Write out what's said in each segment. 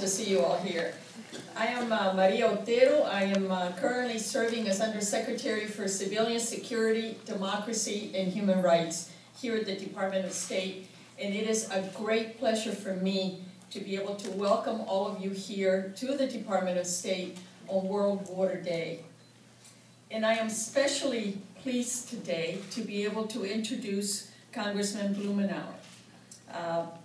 to see you all here. I am Maria Otero. I am currently serving as Undersecretary for Civilian Security, Democracy, and Human Rights here at the Department of State. And it is a great pleasure for me to be able to welcome all of you here to the Department of State on World Water Day. And I am especially pleased today to be able to introduce Congressman Blumenauer.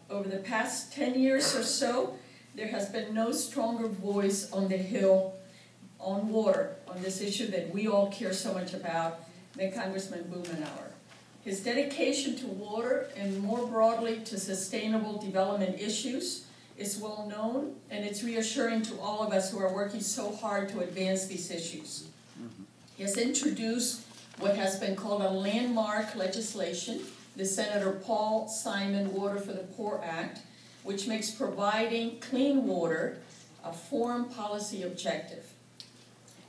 Over the past 10 years or so, there has been no stronger voice on the Hill on water, on this issue that we all care so much about, than Congressman Blumenauer. His dedication to water and more broadly to sustainable development issues is well known, and it's reassuring to all of us who are working so hard to advance these issues. He has introduced what has been called a landmark legislation, the Senator Paul Simon Water for the Poor Act, which makes providing clean water a foreign policy objective.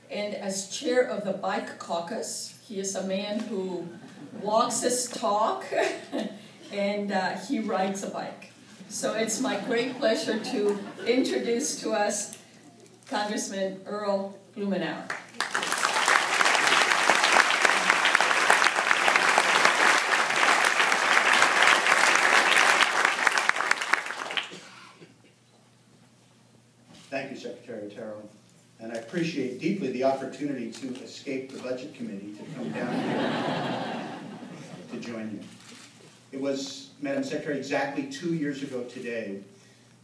And as chair of the Bike Caucus, he is a man who walks his talk and he rides a bike. So it's my great pleasure to introduce to us Congressman Earl Blumenauer. Thank you, Secretary Otero, and I appreciate deeply the opportunity to escape the Budget Committee to come down here to join you. It was, Madam Secretary, exactly 2 years ago today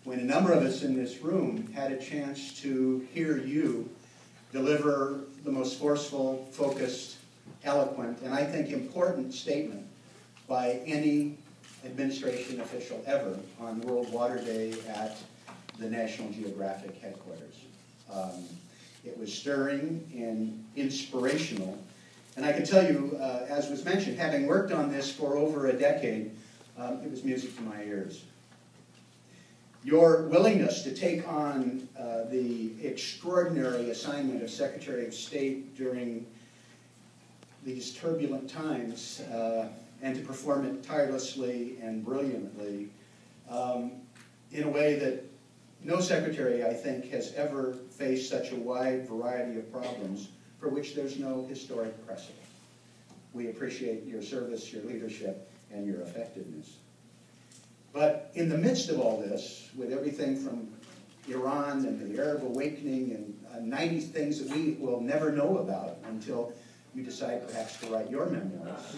when a number of us in this room had a chance to hear you deliver the most forceful, focused, eloquent, and I think important statement by any administration official ever on World Water Day at the National Geographic headquarters. It was stirring and inspirational. And I can tell you, as was mentioned, having worked on this for over a decade, it was music to my ears. Your willingness to take on the extraordinary assignment of Secretary of State during these turbulent times and to perform it tirelessly and brilliantly in a way that no secretary, I think, has ever faced such a wide variety of problems for which there's no historic precedent. We appreciate your service, your leadership, and your effectiveness. But in the midst of all this, with everything from Iran and the Arab awakening and 90 things that we will never know about until you decide perhaps to write your memoirs,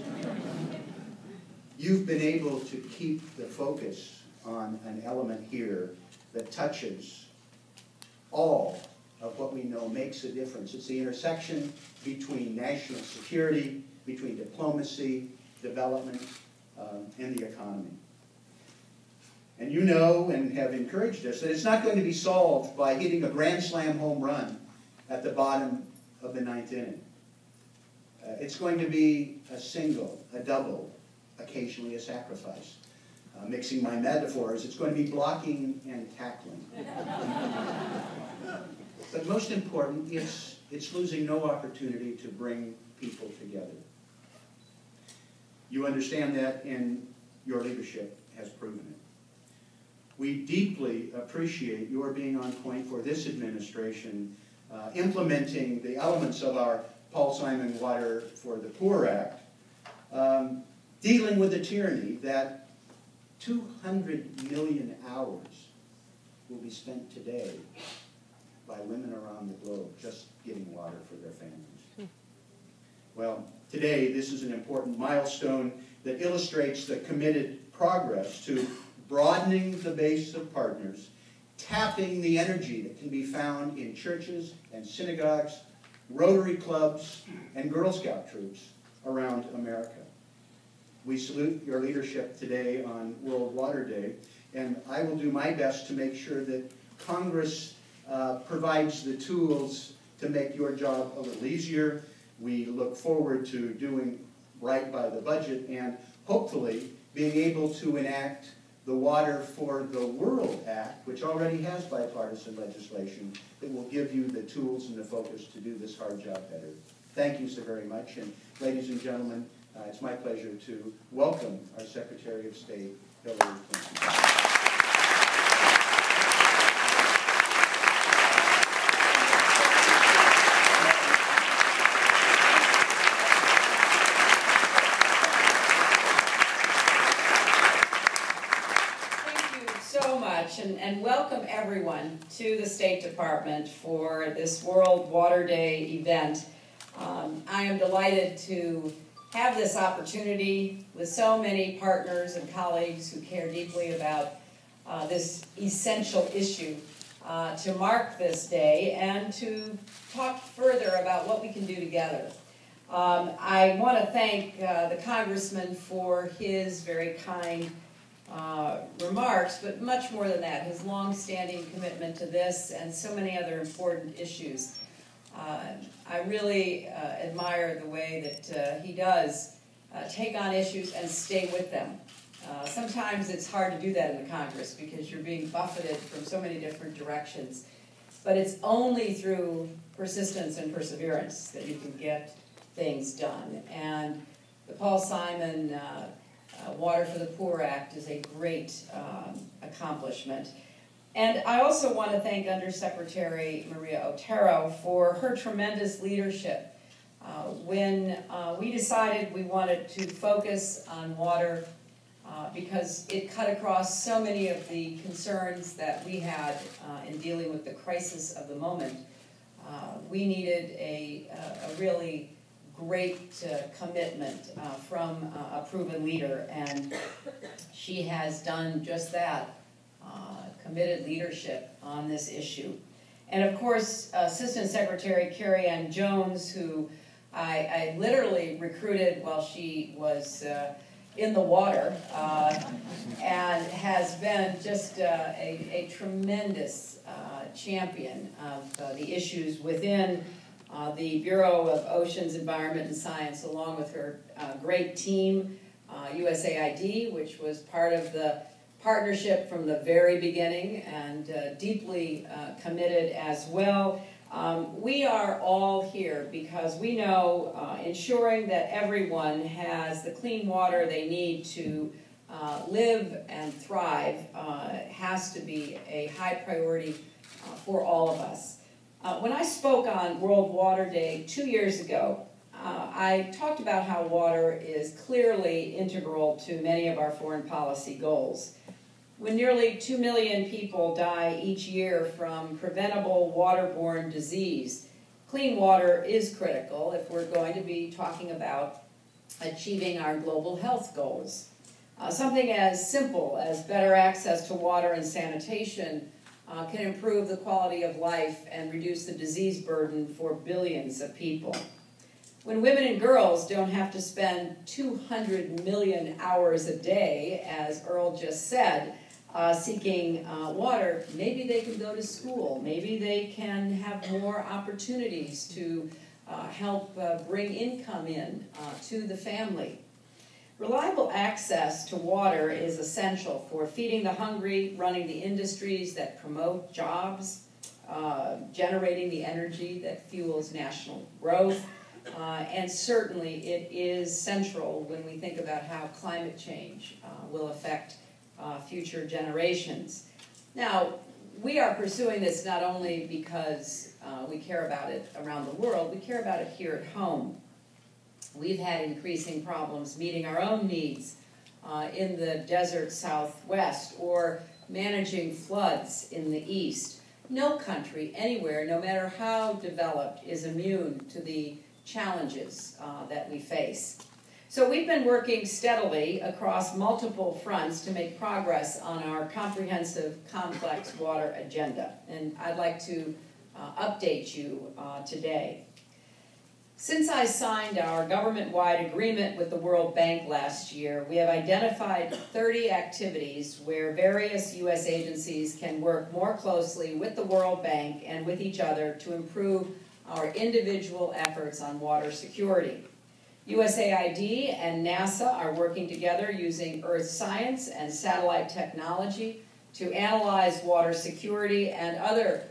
you've been able to keep the focus on an element here that touches all of what we know makes a difference. It's the intersection between national security, between diplomacy, development, and the economy. And you know and have encouraged us that it's not going to be solved by hitting a grand slam home run at the bottom of the 9th inning. It's going to be a single, a double, occasionally a sacrifice. Mixing my metaphors, it's going to be blocking and tackling. But most important, it's losing no opportunity to bring people together. You understand that, and your leadership has proven it. We deeply appreciate your being on point for this administration, implementing the elements of our Paul Simon Water for the Poor Act, dealing with the tyranny that 200 million hours will be spent today by women around the globe just getting water for their families. Well, today this is an important milestone that illustrates the committed progress to broadening the base of partners, tapping the energy that can be found in churches and synagogues, Rotary clubs, and Girl Scout troops around America. We salute your leadership today on World Water Day, and I will do my best to make sure that Congress provides the tools to make your job a little easier. We look forward to doing right by the budget and hopefully being able to enact the Water for the World Act, which already has bipartisan legislation that will give you the tools and the focus to do this hard job better. Thank you so very much, and ladies and gentlemen, it's my pleasure to welcome our Secretary of State, Hillary Clinton. everyone to the State Department for this World Water Day event. I am delighted to have this opportunity with so many partners and colleagues who care deeply about this essential issue to mark this day and to talk further about what we can do together. I want to thank the Congressman for his very kind remarks, but much more than that, his long-standing commitment to this and so many other important issues. I really admire the way that he does take on issues and stay with them. Sometimes it's hard to do that in the Congress because you're being buffeted from so many different directions. But it's only through persistence and perseverance that you can get things done. And the Paul Simon Water for the Poor Act is a great accomplishment. And I also want to thank Undersecretary Maria Otero for her tremendous leadership. When we decided we wanted to focus on water because it cut across so many of the concerns that we had in dealing with the crisis of the moment, we needed a really great commitment from a proven leader, and she has done just that, committed leadership on this issue. And of course, Assistant Secretary Carrie Ann Jones, who I literally recruited while she was in the water, and has been just a tremendous champion of the issues within the Bureau of Oceans, Environment, and Science, along with her great team, USAID, which was part of the partnership from the very beginning and deeply committed as well. We are all here because we know ensuring that everyone has the clean water they need to live and thrive has to be a high priority for all of us. When I spoke on World Water Day 2 years ago, I talked about how water is clearly integral to many of our foreign policy goals. When nearly 2 million people die each year from preventable waterborne disease, clean water is critical if we're going to be talking about achieving our global health goals. Something as simple as better access to water and sanitation can improve the quality of life and reduce the disease burden for billions of people. When women and girls don't have to spend 200 million hours a day, as Earl just said, seeking water, maybe they can go to school. Maybe they can have more opportunities to help bring income in to the family. Reliable access to water is essential for feeding the hungry, running the industries that promote jobs, generating the energy that fuels national growth, and certainly it is central when we think about how climate change will affect future generations. Now, we are pursuing this not only because we care about it around the world, we care about it here at home. We've had increasing problems meeting our own needs in the desert Southwest or managing floods in the East. No country anywhere, no matter how developed, is immune to the challenges that we face. So we've been working steadily across multiple fronts to make progress on our comprehensive, complex water agenda. And I'd like to update you today. Since I signed our government-wide agreement with the World Bank last year, we have identified 30 activities where various U.S. agencies can work more closely with the World Bank and with each other to improve our individual efforts on water security. USAID and NASA are working together using earth science and satellite technology to analyze water security and other